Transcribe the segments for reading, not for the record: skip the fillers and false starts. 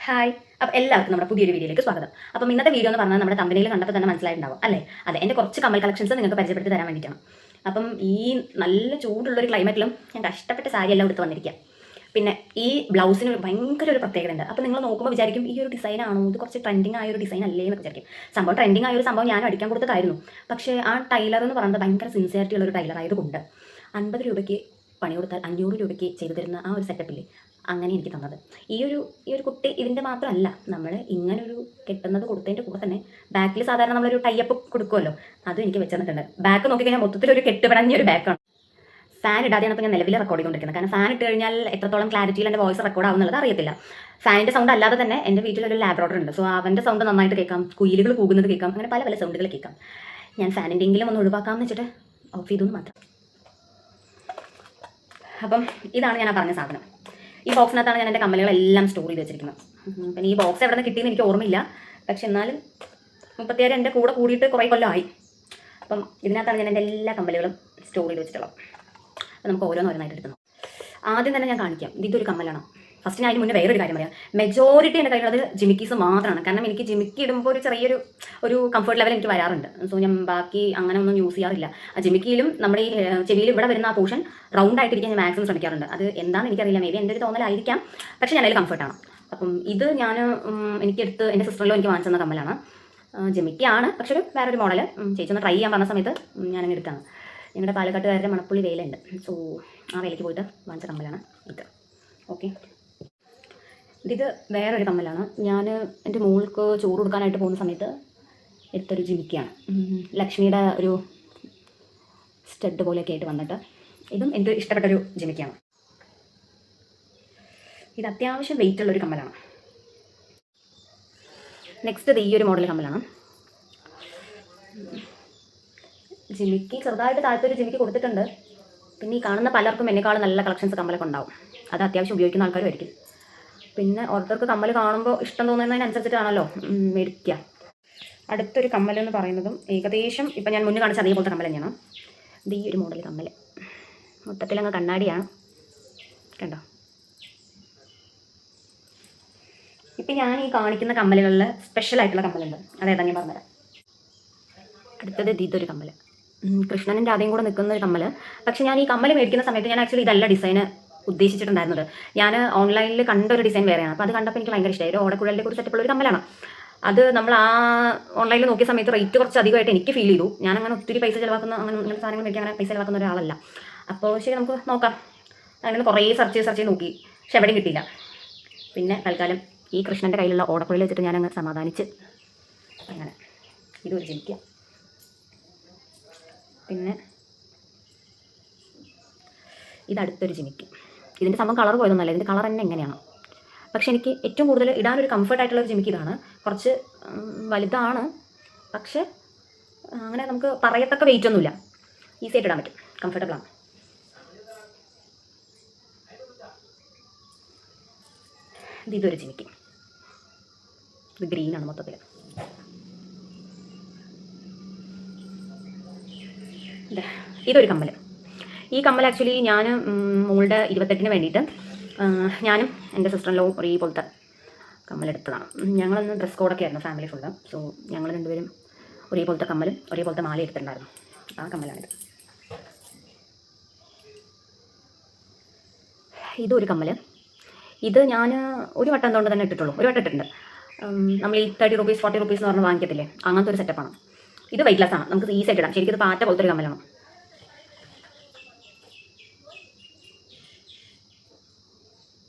Hi. അപ്പോൾ എല്ലാവർക്കും നമ്മുടെ പുതിയൊരു വീഡിയോയിലേക്ക് സ്വാഗതം. അപ്പം ഇന്നത്തെ വീഡിയോ എന്ന് പറഞ്ഞാൽ നമ്മുടെ തമ്പനയിൽ കണ്ടപ്പോൾ തന്നെ മനസ്സിലായിട്ടുണ്ടാവും അല്ലേ? അതെ, എൻ്റെ കുറച്ച് കമ്മൽ കളക്ഷൻസ് നിങ്ങൾക്ക് പരിചയപ്പെടുത്തി തരാൻ വേണ്ടിയിട്ടാണ്. അപ്പം ഈ നല്ല ചൂടുള്ളൊരു ക്ലൈമറ്റിലും ഞാൻ കഷ്ടപ്പെട്ട സാരി എല്ലാം എടുത്ത് വന്നിരിക്കുക. പിന്നെ ഈ ബ്ലൗസിന് ഭയങ്കര ഒരു പ്രത്യേകത ഉണ്ട്. അപ്പോൾ നിങ്ങൾ നോക്കുമ്പോൾ വിചാരിക്കും ഈ ഒരു ഡിസൈനാണോ, ഇത് കുറച്ച് ട്രെൻഡിങ് ആയ ഒരു ഡിസൈൻ അല്ലേ എന്ന് വിചാരിക്കും. സംഭവം ട്രെൻഡിങ് ആയ ഒരു സംഭവം ഞാനും അടിക്കാൻ കൊടുത്തതായിരുന്നു. പക്ഷേ ആ ടൈലർ എന്ന് പറയുന്നത് ഭയങ്കര സിൻസിയറിറ്റി ഉള്ള ഒരു ടൈലർ ആയതുകൊണ്ട് 50 രൂപയ്ക്ക് പണി കൊടുത്താൽ 500 രൂപയ്ക്ക് ചെയ്തു തരുന്ന ആ ഒരു സെറ്റപ്പില്ലേ, അങ്ങനെ എനിക്ക് തന്നത്. ഈ ഒരു കുട്ടി ഇതിൻ്റെ മാത്രമല്ല, നമ്മൾ ഇങ്ങനൊരു കെട്ടുന്നത് കൊടുത്തതിൻ്റെ കൂടെ തന്നെ ബാക്കിൽ സാധാരണ നമ്മളൊരു ടൈപ്പ് കൊടുക്കുമല്ലോ, അതും എനിക്ക് വെച്ച് തന്നിട്ടുണ്ട്. ബാക്ക് നോക്കിക്കഴിഞ്ഞാൽ മൊത്തത്തിലൊരു കെട്ടുപിടഞ്ഞൊരു ബാക്കാണ്. ഫാൻ ഇടാതെയാണ് ഇപ്പോൾ ഞാൻ നിലവിൽ റെക്കോർഡ് ചെയ്തുകൊണ്ടിരിക്കുന്നത്. കാരണം ഫാൻ ഇട്ട് കഴിഞ്ഞാൽ എത്രത്തോളം ക്ലാരിറ്റിയിൽ എൻ്റെ വോയിസ് റെക്കോർഡ് ആവുന്നുള്ളത് അറിയത്തില്ല. ഫാനിൻ്റെ സൗണ്ട് അല്ലാതെ തന്നെ എൻ്റെ വീട്ടിലൊരു ലാബ്രോഡർ ഉണ്ട്. സോ അവൻ്റെ സൗണ്ട് നന്നായിട്ട് കേൾക്കാം, കുയിലുകൾ കൂകുന്നത് കേൾക്കാം, അങ്ങനെ പല പല സൗണ്ടുകൾ കേൾക്കാം. ഞാൻ ഫാനിൻ്റെയെങ്കിലും ഒന്ന് ഒഴിവാക്കാമെന്ന് വെച്ചിട്ട് ഓഫ് ചെയ്തു മാത്രം. അപ്പം ഇതാണ് ഞാൻ പറഞ്ഞ സാധനം. ഈ ബോക്സിനകത്താണ് ഞാൻ എൻ്റെ കമ്മലുകളെല്ലാം സ്റ്റോർ ചെയ്ത് വെച്ചിരിക്കുന്നത്. പിന്നെ ഈ ബോക്സ് എവിടെ നിന്ന് കിട്ടിയെന്ന് എനിക്ക് ഓർമ്മയില്ല. പക്ഷെ എന്നാലും 36 എൻ്റെ കൂടെ കൂടിയിട്ട് കുറേ കൊല്ലമായി. അപ്പം ഇതിനകത്താണ് ഞാൻ എൻ്റെ എല്ലാ കമ്മലുകളും സ്റ്റോർ ചെയ്ത് വെച്ചിട്ടുള്ളത്. അപ്പം നമുക്ക് ഓരോന്നോരോന്നായിട്ട് എടുക്കണം. ആദ്യം തന്നെ ഞാൻ കാണിക്കാം, ഇതൊരു കമ്മലാണ്. ഫസ്റ്റ് ഞാൻ അതിന് മുന്നേ വേറൊരു കാര്യം പറയാം. മെജോറിറ്റി എൻ്റെ കയ്യിലുള്ളത് ജിമിക്കീസ് മാത്രമാണ്. കാരണം എനിക്ക് ജിമിക്കി ഇടുമ്പോൾ ഒരു ചെറിയൊരു കംഫർട്ട് ലെവൽ എനിക്ക് വരാറുണ്ട്. സോ ഞാൻ ബാക്കി അങ്ങനെ ഒന്നും യൂസ് ചെയ്യാറില്ല. ആ ജിമിക്കിയിലും നമ്മുടെ ഈ ചെവിയിൽ ഇവിടെ വരുന്ന ആ പോർഷൻ റൗണ്ട് ആയിട്ടിരിക്കാൻ ഞാൻ മാക്സിമം ശ്രമിക്കാറുണ്ട്. അത് എന്താണെന്ന് എനിക്കറിയില്ല, മേ ബി എൻ്റെ ഒരു തോന്നലായിരിക്കാം. പക്ഷേ ഞാനതിൽ കംഫർട്ടാണ്. അപ്പം ഇത് ഞാൻ എനിക്കെടുത്ത് എൻ്റെ സിസ്റ്ററിലോ എനിക്ക് വാങ്ങിച്ചു തന്ന കമ്മലാണ്. ജിമിക്കിയാണ്, പക്ഷെ ഒരു വേറൊരു മോഡൽ. ചേച്ചി ഒന്ന് ട്രൈ ചെയ്യാൻ പറഞ്ഞ സമയത്ത് ഞാനങ്ങനെ എടുത്താണ്. ഞങ്ങളുടെ പാലക്കാട്ടുകാരുടെ മണപ്പുള്ളി വേലയുണ്ട്. സോ ആ വേലയ്ക്ക് പോയിട്ട് വാങ്ങിച്ച കമ്മലാണ് ഇത്. ഓക്കെ, ഇത് വേറൊരു കമ്മലാണ്. ഞാൻ എൻ്റെ മോൾക്ക് ചോറ് കൊടുക്കാനായിട്ട് പോകുന്ന സമയത്ത് എടുത്തൊരു ജിമിക്കിയാണ്. ലക്ഷ്മിയുടെ ഒരു സ്റ്റഡ് പോലെയൊക്കെ ആയിട്ട് വന്നിട്ട് ഇതും എനിക്ക് ഇഷ്ടപ്പെട്ടൊരു ജിമിക്കിയാണ്. ഇത് അത്യാവശ്യം വെയിറ്റുള്ളൊരു കമ്മലാണ്. നെക്സ്റ്റ് ഈ ഒരു മോഡൽ കമ്മലാണ്. ജിമിക്കി ചെറുതായിട്ട് താഴത്തൊരു ജിമിക്കി കൊടുത്തിട്ടുണ്ട്. പിന്നെ ഈ കാണുന്ന പലർക്കും എന്നെക്കാളും നല്ല കളക്ഷൻസ് കമ്മലൊക്കെ ഉണ്ടാവും. അത് അത്യാവശ്യം ഉപയോഗിക്കുന്ന ആൾക്കാരും ആയിരിക്കും. പിന്നെ ഓരോരുത്തർക്ക് കമ്മൽ കാണുമ്പോൾ ഇഷ്ടം തോന്നുന്നതിനനുസരിച്ചിട്ടാണല്ലോ മേടിക്കുക. അടുത്തൊരു കമ്മൽ എന്ന് പറയുന്നതും ഏകദേശം ഇപ്പം ഞാൻ മുന്നേ കാണിച്ച അതേപോലത്തെ കമ്മൽ തന്നെയാണ്. ഇത് ഈ ഒരു മോഡൽ കമ്മൽ മൊത്തത്തിലങ്ങ് കണ്ണാടിയാണ്, കണ്ടോ. ഇപ്പം ഞാൻ ഈ കാണിക്കുന്ന കമ്മലുകളിൽ സ്പെഷ്യലായിട്ടുള്ള കമ്മലുണ്ട്, അതേതാ ഞാൻ പറഞ്ഞുതരാം. അടുത്തത് ഇതൊരു കമ്മൽ, കൃഷ്ണനും രാധയും കൂടെ നിൽക്കുന്ന ഒരു കമ്മൽ. പക്ഷേ ഞാൻ ഈ കമ്മൽ മേടിക്കുന്ന സമയത്ത് ഞാൻ ആക്ച്വലി ഇതല്ല ഡിസൈന് ഉദ്ദേശിച്ചിട്ടുണ്ടായിരുന്നത്. ഞാൻ ഓൺലൈനിൽ കണ്ടൊരു ഡിസൈൻ വേറെയാണ്. അപ്പോൾ അത് കണ്ടപ്പോൾ എനിക്ക് ഭയങ്കര ഇഷ്ടമായി. ഒരു ഓടക്കുഴലിൻ്റെ ഒരു സെറ്റപ്പുള്ള ഒരു കമ്മലാണ്. അത് നമ്മൾ ആ ഓൺലൈനിൽ നോക്കിയ സമയത്ത് റേറ്റ് കുറച്ച് അധികമായിട്ട് എനിക്ക് ഫീൽ ചെയ്തു. ഞാനങ്ങനെ ഒത്തിരി പൈസ ചിലവാക്കുന്ന അങ്ങനെ സാധനങ്ങൾ മേടിക്കാൻ അങ്ങനെ പൈസ ചിലവാക്കുന്ന ഒരാളല്ല. അപ്പോൾ ശരി, നമുക്ക് നോക്കാം. അങ്ങനെ കുറേ സെർച്ച് ചെയ്ത് നോക്കി, പക്ഷെ എവിടെയും കിട്ടിയില്ല. പിന്നെ തൽക്കാലം ഈ കൃഷ്ണൻ്റെ കയ്യിലുള്ള ഓടക്കുഴൽ വെച്ചിട്ട് ഞാനങ്ങ് സമാധാനിച്ച് അങ്ങനെ ഇതൊരു ജിമിക്കുക. പിന്നെ ഇതടുത്തൊരു ജിമിക്ക്. ഇതിൻ്റെ സംഭവം കളർ പോയതൊന്നുമല്ല, ഇതിൻ്റെ കളർ തന്നെ എങ്ങനെയാണ്. പക്ഷെ എനിക്ക് ഏറ്റവും കൂടുതൽ ഇടാനൊരു കംഫർട്ടായിട്ടുള്ളൊരു ജിമിക്ക് ഇതാണ്. കുറച്ച് വലുതാണ്, പക്ഷെ അങ്ങനെ നമുക്ക് പറയത്തക്ക വെയിറ്റ് ഒന്നുമില്ല, ഈസി ആയിട്ട് ഇടാൻ പറ്റും, കംഫർട്ടബിളാണ്. ഇതൊരു ജിമിക്ക്, ഇത് ഗ്രീനാണ് മൊത്തത്തിൽ. ഇതൊരു കമ്മൽ. ഈ കമ്മൽ ആക്ച്വലി ഞാൻ മോളുടെ 28-ന് വേണ്ടിയിട്ട് ഞാനും എൻ്റെ സിസ്റ്ററിലോ ഒരേപോലത്തെ കമ്മലെടുത്തതാണ്. ഞങ്ങളൊന്ന് ഡ്രസ് കോഡൊക്കെ ആയിരുന്നു ഫാമിലി ഫുള്ള്. സോ ഞങ്ങൾ രണ്ടുപേരും ഒരേപോലത്തെ കമ്മലും ഒരേപോലത്തെ മാല എടുത്തിട്ടുണ്ടായിരുന്നു. ആ കമ്മലാണിത്. ഇതൊരു കമ്മൽ. ഇത് ഞാൻ ഒരു വട്ടം എന്തുകൊണ്ട് തന്നെ ഇട്ടിട്ടുള്ളൂ, ഒരു വട്ടം ഇട്ടിട്ടുണ്ട്. നമ്മൾ ഈ 30 രൂപീസ് 40 രൂപീസ് എന്ന് പറഞ്ഞ് വാങ്ങിക്കത്തില്ലേ, അങ്ങനത്തെ ഒരു സെറ്റപ്പാണ്. ഇത് വെയിറ്റ്ലെസ് ആണ്, നമുക്ക് ഈസി ആയിട്ട് ഇടാം. ശരിക്കും ഇത് പാറ്റ പോലത്തെ ഒരു കമ്മലാണ്.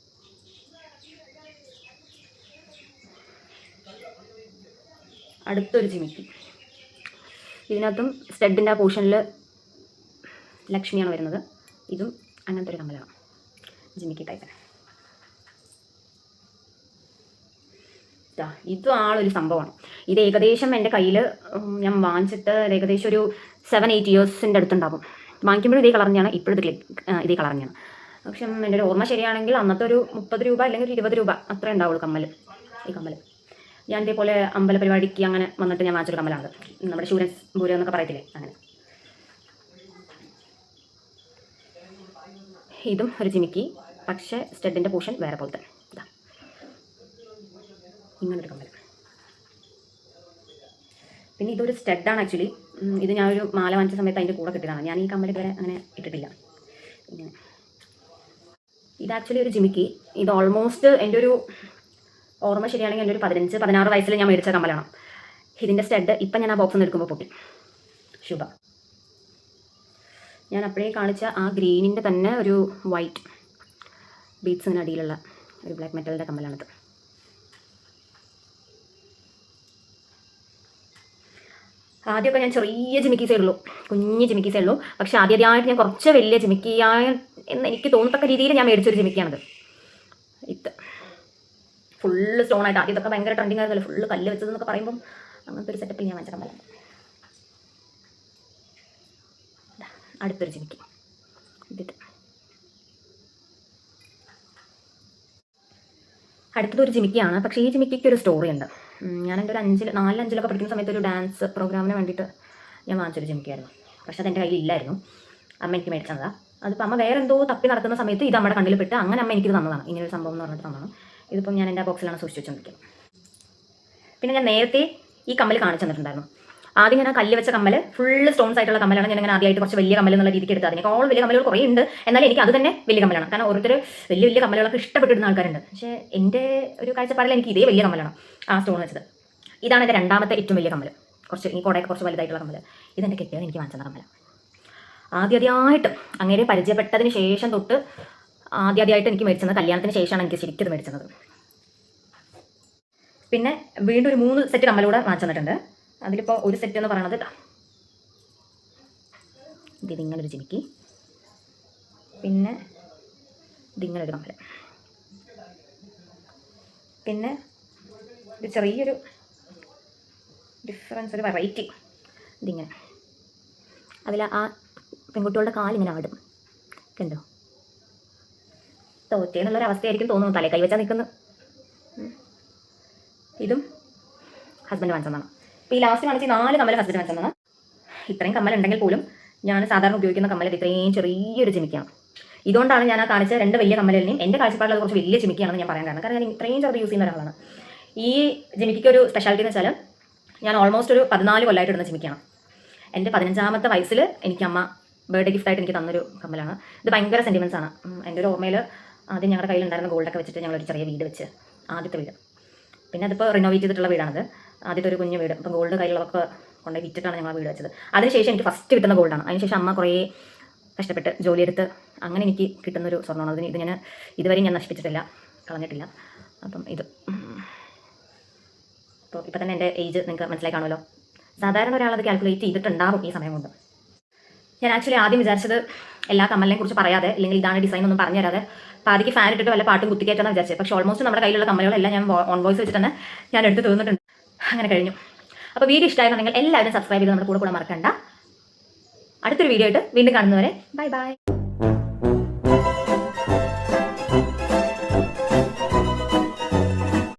അടുത്തൊരു ജിമിക്കി. ഇതിനകത്തും സ്റ്റഡിൻ്റെ ആ പോർഷനിൽ ലക്ഷ്മിയാണ് വരുന്നത്. ഇതും അങ്ങനത്തെ ഒരു കമ്മലാണ്, ജിമിക്കി ടൈപ്പ്. ഇതും ആളൊരു സംഭവമാണ്. ഇത് ഏകദേശം എൻ്റെ കയ്യിൽ ഞാൻ വാങ്ങിച്ചിട്ട് ഏകദേശം ഒരു 7-8 ഇയേഴ്സിൻ്റെ അടുത്തുണ്ടാകും. വാങ്ങിക്കുമ്പോഴും ഇതേ കളർ തന്നെയാണ്, ഇപ്പോഴും ഇതേ കളർ തന്നെയാണ്. പക്ഷെ എൻ്റെ ഒരു ഓർമ്മ ശരിയാണെങ്കിൽ അന്നത്തെ ഒരു 30 രൂപ അല്ലെങ്കിൽ ഒരു 20 രൂപ അത്രേ ഉണ്ടാവുള്ളൂ കമ്മൽ. ഈ കമ്മൽ ഞാൻ ഇതേപോലെ അമ്പല പരിപാടിക്ക് അങ്ങനെ വന്നിട്ട് ഞാൻ വാങ്ങിച്ചൊരു കമ്മലാണ്. നമ്മുടെ ശൂരൻ പൂരം എന്നൊക്കെ പറയത്തില്ലേ, അങ്ങനെ. ഇതും ഒരു ജിമിക്കി, പക്ഷേ സ്റ്റഡിൻ്റെ പോർഷൻ വേറെ പോലത്തെ. ഇങ്ങനൊരു കമ്മൽ. പിന്നെ ഇതൊരു സ്റ്റഡാണ് ആക്ച്വലി. ഇത് ഞാനൊരു മാല വാങ്ങിച്ച സമയത്ത് അതിൻ്റെ കൂടെ കിട്ടിയതാണ്. ഞാൻ ഈ കമ്മൽ ഇതുവരെ അങ്ങനെ ഇട്ടിട്ടില്ല. ഇങ്ങനെ ഇത് ആക്ച്വലി ഒരു ജിമിക്കി. ഇത് ഓൾമോസ്റ്റ് എൻ്റെ ഒരു ഓർമ്മ ശരിയാണെങ്കിൽ എൻ്റെ ഒരു 15-16 വയസ്സിൽ ഞാൻ മേടിച്ച കമ്മലാണ്. ഇതിൻ്റെ സ്റ്റഡ് ഇപ്പം ഞാൻ ആ ബോക്സിൽ നിന്ന് എടുക്കുമ്പോൾ പൊട്ടി. ശുഭ. ഞാൻ അപ്പോഴേ കാണിച്ച ആ ഗ്രീനിൻ്റെ തന്നെ ഒരു വൈറ്റ് ബീഡ്സിന് അടിയിലുള്ള ഒരു ബ്ലാക്ക് മെറ്റലിൻ്റെ കമ്മലാണിത്. ആദ്യമൊക്കെ ഞാൻ ചെറിയ ജിമിക്കീസേ ഉള്ളൂ, കുഞ്ഞ് ജിമിക്കീസേ ഉള്ളൂ. പക്ഷേ ആദ്യമായിട്ട് ഞാൻ കുറച്ച് വലിയ ജിമിക്കിയായ എന്ന് എനിക്ക് തോന്നത്തക്ക രീതിയിൽ ഞാൻ മേടിച്ചൊരു ജിമിക്കിയാണിത്. ഇത് ഫുള്ള് സ്റ്റോണായിട്ട്. ആദ്യം ഇതൊക്കെ ഭയങ്കര ട്രെൻഡിങ് ആയിരുന്നല്ലോ, ഫുള്ള് കല്ല് വെച്ചതെന്നൊക്കെ പറയുമ്പം അങ്ങനത്തെ ഒരു സെറ്റപ്പിൽ ഞാൻ വാങ്ങിച്ച കമ്മലാണ്. അടുത്തൊരു ജിമിക്കി. ഇതിട്ട് അടുത്തതൊരു ജിമിക്കിയാണ്. പക്ഷേ ഈ ജിമിക്കിക്ക് ഒരു സ്റ്റോറി ഉണ്ട്. ഞാൻ എൻ്റെ ഒരു 4-5 പഠിക്കുന്ന സമയത്ത് ഒരു ഡാൻസ് പ്രോഗ്രാമിന് വേണ്ടിയിട്ട് ഞാൻ വാങ്ങിച്ചൊരു ജിമിക്കിയായിരുന്നു. പക്ഷെ അതെൻ്റെ കയ്യിൽ ഇല്ലായിരുന്നു. അമ്മ എനിക്ക് മേടിച്ചതാണ്. അതിപ്പോൾ അമ്മ വേറെ എന്തോ തപ്പി നടക്കുന്ന സമയത്ത് ഇത് അമ്മയുടെ കണ്ണിൽ പെട്ട് അങ്ങനെ അമ്മ എനിക്കിത് തന്നതാണ്. ഇങ്ങനൊരു സംഭവം എന്ന് പറഞ്ഞിട്ട് തന്നതാണ്. ഇതിപ്പം ഞാൻ എൻ്റെ ബോക്സിലാണ് സൂക്ഷിച്ച് വെച്ചുകൊണ്ടിരിക്കുന്നത്. പിന്നെ ഞാൻ നേരത്തെ ഈ കമ്മൽ കാണിച്ചു തന്നിട്ടുണ്ടായിരുന്നു. ആദ്യം ഞാൻ ആ കല്ല് വെച്ച കമ്മൽ ഫുള്ള് സ്റ്റോൺസ് ആയിട്ടുള്ള കമ്മലാണ് ഞാൻ അങ്ങനെ ആദ്യമായിട്ട് കുറച്ച് വലിയ കമ്മൽ എന്നുള്ള രീതിക്ക് എടുത്തത്. അതിനേക്കാൾ വലിയ കമ്മലുകൾ കുറേ ഉണ്ട്. എന്നാലും എനിക്ക് അത് തന്നെ വലിയ കമ്മലാണ്. കാരണം ഓരോരുത്തർ വലിയ വലിയ കമ്മലുകളൊക്കെ ഇഷ്ടപ്പെട്ടിരുന്ന ആൾക്കാരുണ്ട്. പക്ഷേ എൻ്റെ ഒരു കാഴ്ചപ്പാടിൽ എനിക്ക് ഇതേ വലിയ കമ്മലാണ് ആ സ്റ്റോൺ വെച്ചത്. ഇതാണ് എൻ്റെ രണ്ടാമത്തെ ഏറ്റവും വലിയ കമ്മൽ. ഈ കോടയൊക്കെ കുറച്ച് വലുതായിട്ടുള്ള കമ്മൽ. ഇതെൻ്റെ കെട്ടിയത് എനിക്ക് വാങ്ങിച്ചത് കമ്മൽ. ആദ്യമായിട്ട് അങ്ങനെ പരിചയപ്പെട്ടതിന് ശേഷം തൊട്ട് ആദ്യമായിട്ട് എനിക്ക് മേടിച്ചത് കല്യാണത്തിന് ശേഷമാണ് എനിക്ക് ശരിക്കും മേടിച്ചത്. പിന്നെ വീണ്ടും ഒരു 3 സെറ്റ് കമ്മലൂടെ വാങ്ങിച്ചു തന്നിട്ടുണ്ട്. അതിലിപ്പോൾ ഒരു സെറ്റ് എന്ന് പറയണത് ഇതിങ്ങനൊരു ജിമിക്കി, പിന്നെ ഇതിങ്ങനൊരു കമ്മൽ, പിന്നെ ഒരു ചെറിയൊരു ഡിഫറൻസ്, ഒരു വെറൈറ്റി ഇതിങ്ങനെ. അതിൽ ആ പെൺകുട്ടികളുടെ കാലിങ്ങനെ ആടും, കണ്ടോ? തോറ്റേന്നുള്ളൊരവസ്ഥയായിരിക്കും തോന്നുന്നു. തലേ കൈവച്ചാൽ നിൽക്കുന്നു. ഇതും ഹസ്ബൻഡ് വാങ്ങിച്ചതാണ്. ഇപ്പോൾ ഈ ലാസ്റ്റ് കാണിച്ച് 4 കമ്മൽ ഹസ്ബൻഡ് വാങ്ങിച്ചതാണ്. ഇത്രയും കമ്മൽ ഉണ്ടെങ്കിൽ പോലും ഞാൻ സാധാരണ ഉപയോഗിക്കുന്ന കമ്മൽ ഇത്രയും ചെറിയൊരു ജിമിക്കാണ്. ഇതുകൊണ്ടാണ് ഞാൻ ആ കാണിച്ച 2 വലിയ കമ്മലിനെയും എൻ്റെ കാഴ്ചപ്പാടിൽ കുറച്ച് വലിയ ജിമിക്കാണെന്ന് ഞാൻ പറയാൻ കാരണം ഞാൻ ഇത്രയും ചെറുത് യൂസ് ചെയ്യുന്ന ഒരാളാണ്. ഈ ജിമിക്കിക്ക് ഒരു സ്പെഷ്യാലിറ്റി എന്ന് വെച്ചാൽ ഞാൻ ഓൾമോസ്റ്റ് ഒരു 14 കൊല്ലമായിട്ട് ഇടുന്ന ജിമിക്കാണ്. എൻ്റെ 15ാമത്തെ വയസ്സിൽ എനിക്ക് അമ്മ ബർത്ത്ഡേ ഗിഫ്റ്റായിട്ട് എനിക്ക് തന്നൊരു കമ്മലാണ്. ഇത് ഭയങ്കര സെൻറ്റിമെൻറ്റ്സ് ആണ്. എൻ്റെ ഒരു ഓർമ്മയിൽ ആദ്യം ഞങ്ങളുടെ കയ്യിലുണ്ടായിരുന്ന ഗോൾഡൊക്കെ വെച്ചിട്ട് ഞങ്ങളൊരു ചെറിയ വീട് വെച്ച്, ആദ്യത്തെ വീട്. പിന്നെ അതിപ്പോൾ റിനോവേറ്റ് ചെയ്തിട്ടുള്ള വീടാണത്. ആദ്യത്തെ ഒരു കുഞ്ഞു വീട്. അപ്പം ഗോൾഡ് കയ്യിലുള്ളതൊക്കെ കൊണ്ടുപോയി വിറ്റിട്ടാണ് ഞങ്ങൾ വീട് വെച്ചത്. അതിനുശേഷം എനിക്ക് ഫസ്റ്റ് കിട്ടുന്ന ഗോൾഡാണ്. അതിനുശേഷം അമ്മ കുറേ കഷ്ടപ്പെട്ട് ജോലിയെടുത്ത് അങ്ങനെ എനിക്ക് കിട്ടുന്നൊരു സ്വർണ്ണമാണ്. അതിന് ഇത് ഞാൻ ഇതുവരെ ഞാൻ നശിപ്പിച്ചിട്ടില്ല, കളഞ്ഞിട്ടില്ല. അപ്പം ഇത് അപ്പോൾ ഇപ്പം തന്നെ എൻ്റെ ഏജ് നിങ്ങൾക്ക് മനസ്സിലായി കാണുമല്ലോ. സാധാരണ ഒരാളത് കാൽക്കുലേറ്റ് ചെയ്തിട്ടുണ്ടാവും ഈ സമയം കൊണ്ട്. ഞാൻ ആക്ച്വലി ആദ്യം വിചാരിച്ചത് എല്ലാ കമ്മലിനെ കുറിച്ച് പറയാതെ, അല്ലെങ്കിൽ ഇതാണ് ഡിസൈൻ ഒന്നും പറഞ്ഞു തരാതെ പാതിക്ക് ഫാൻ ഇട്ടിട്ട് വല്ല പാട്ടും കുത്തിക്കയറ്റാന്ന് വിചാരിച്ചത്. പക്ഷേ ഓൾമോസ്റ്റ് നമ്മുടെ കയ്യിലുള്ള കമ്മലുകളെല്ലാം ഞാൻ ഓൺ വോയിസ് വെച്ചിട്ട് തന്നെ ഞാൻ എടുത്ത് തീർന്നിട്ടുണ്ട്. അങ്ങനെ കഴിഞ്ഞു. അപ്പോൾ വീഡിയോ ഇഷ്ടമായിരുന്നെങ്കിൽ എല്ലാവരും സബ്സ്ക്രൈബ് ചെയ്ത് നമ്മുടെ കൂടെ മറക്കണ്ട. അടുത്തൊരു വീഡിയോ ആയിട്ട് വീണ്ടും കാണുന്നവരെ ബൈ ബൈ.